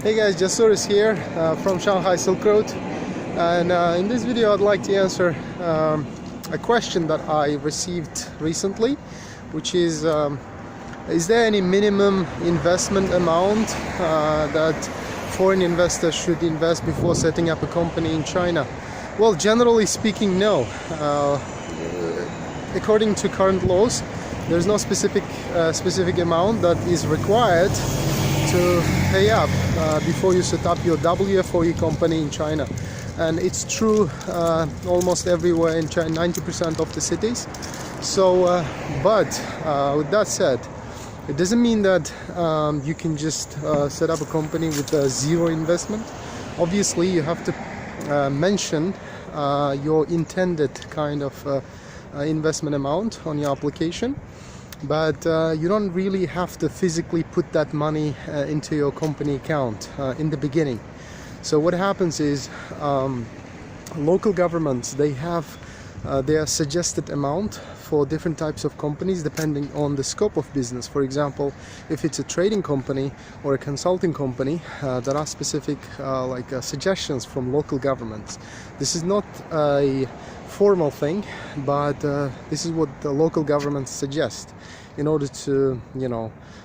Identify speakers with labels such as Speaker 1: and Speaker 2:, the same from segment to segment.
Speaker 1: Hey guys, Jasoris here from Shanghai Silk Road, and in this video I'd like to answer a question that I received recently, which is there any minimum investment amount that foreign investors should invest before setting up a company in China? Well, generally speaking, no. According to current laws, there's no specific amount that is required to pay up before you set up your WFOE company in China. And it's true almost everywhere in China, 90% of the cities. So, but with that said, it doesn't mean that you can just set up a company with zero investment. Obviously, you have to mention your intended kind of investment amount on your application. But you don't really have to physically put that money into your company account in the beginning. So what happens is local governments, they have their suggested amount for different types of companies depending on the scope of business. For example, if it's a trading company or a consulting company, there are specific suggestions from local governments. This is not a formal thing, but this is what the local governments suggest in order to,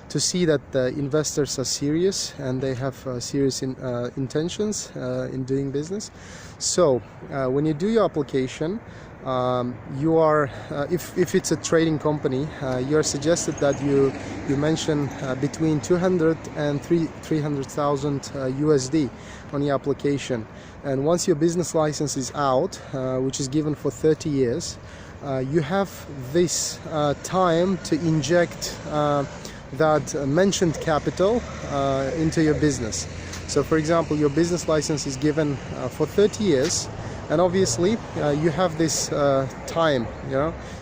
Speaker 1: to see that the investors are serious and they have serious intentions in doing business. So when you do your application, you are if it's a trading company, you are suggested that you mention between 200 and 300,000 USD on your application. And once your business license is out, which is given for 30 years, you have this time to inject that mentioned capital into your business. So for example, your business license is given for 30 years, and obviously you have this time,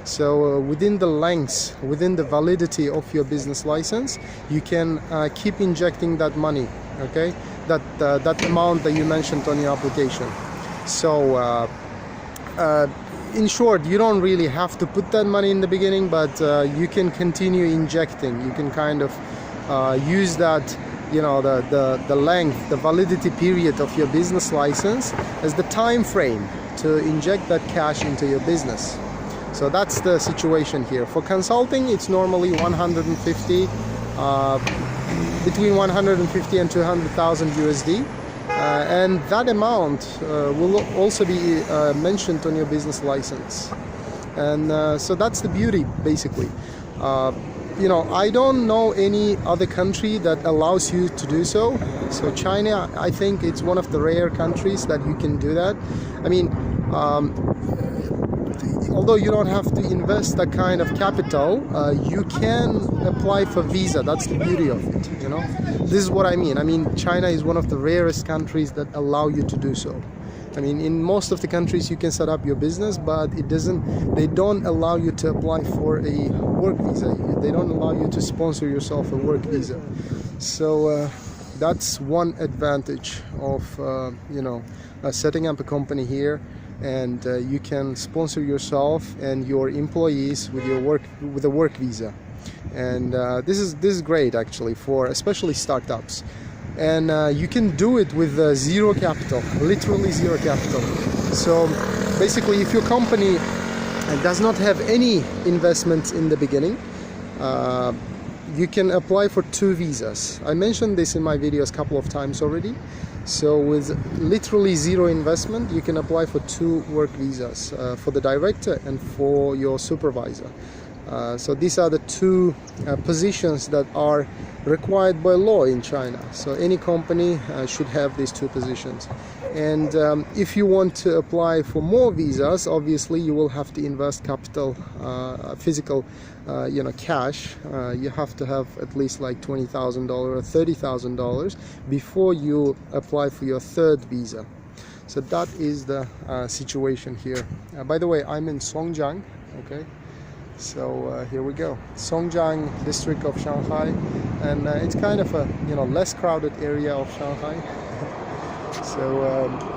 Speaker 1: so within the validity of your business license, you can keep injecting that money, okay, that amount that you mentioned on your application. So in short, you don't really have to put that money in the beginning, but you can continue injecting. You can kind of use that, the length, the validity period of your business license as the time frame to inject that cash into your business. So that's the situation here. For consulting, it's normally 150, between 150 and 200,000 USD. And that amount will also be mentioned on your business license. And so that's the beauty, basically. I don't know any other country that allows you to do so. So China, I think it's one of the rare countries that you can do that. I mean, although you don't have to invest that kind of capital, you can apply for visa. That's the beauty of it, This is what I mean. I mean, China is one of the rarest countries that allow you to do so. I mean, in most of the countries you can set up your business, but they don't allow you to apply for a work visa. They don't allow you to sponsor yourself a work visa. So that's one advantage of, setting up a company here. And you can sponsor yourself and your employees with a work visa, and this is great actually for especially startups. And you can do it with zero capital, literally zero capital. So basically, if your company does not have any investments in the beginning, you can apply for 2 visas. I mentioned this in my videos a couple of times already. So with literally zero investment, you can apply for 2 work visas, for the director and for your supervisor. So these are the 2 positions that are required by law in China. So any company should have these 2 positions. And if you want to apply for more visas, obviously you will have to invest capital, physical, cash. You have to have at least like $20,000 or $30,000 before you apply for your 3rd visa. So that is the situation here. By the way, I'm in Songjiang, okay? So here we go, Songjiang district of Shanghai, and it's kind of a less crowded area of Shanghai. So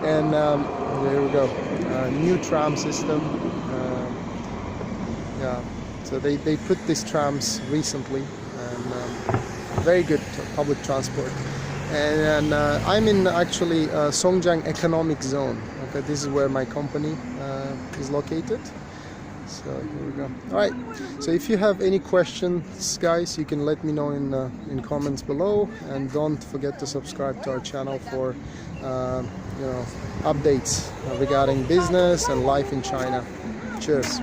Speaker 1: there we go, new tram system. So they put these trams recently, and very good public transport. and I'm in actually Songjiang Economic Zone. Okay, this is where my company is located. So here we go. All right. So if you have any questions, guys, you can let me know in comments below, and don't forget to subscribe to our channel for updates regarding business and life in China. Cheers.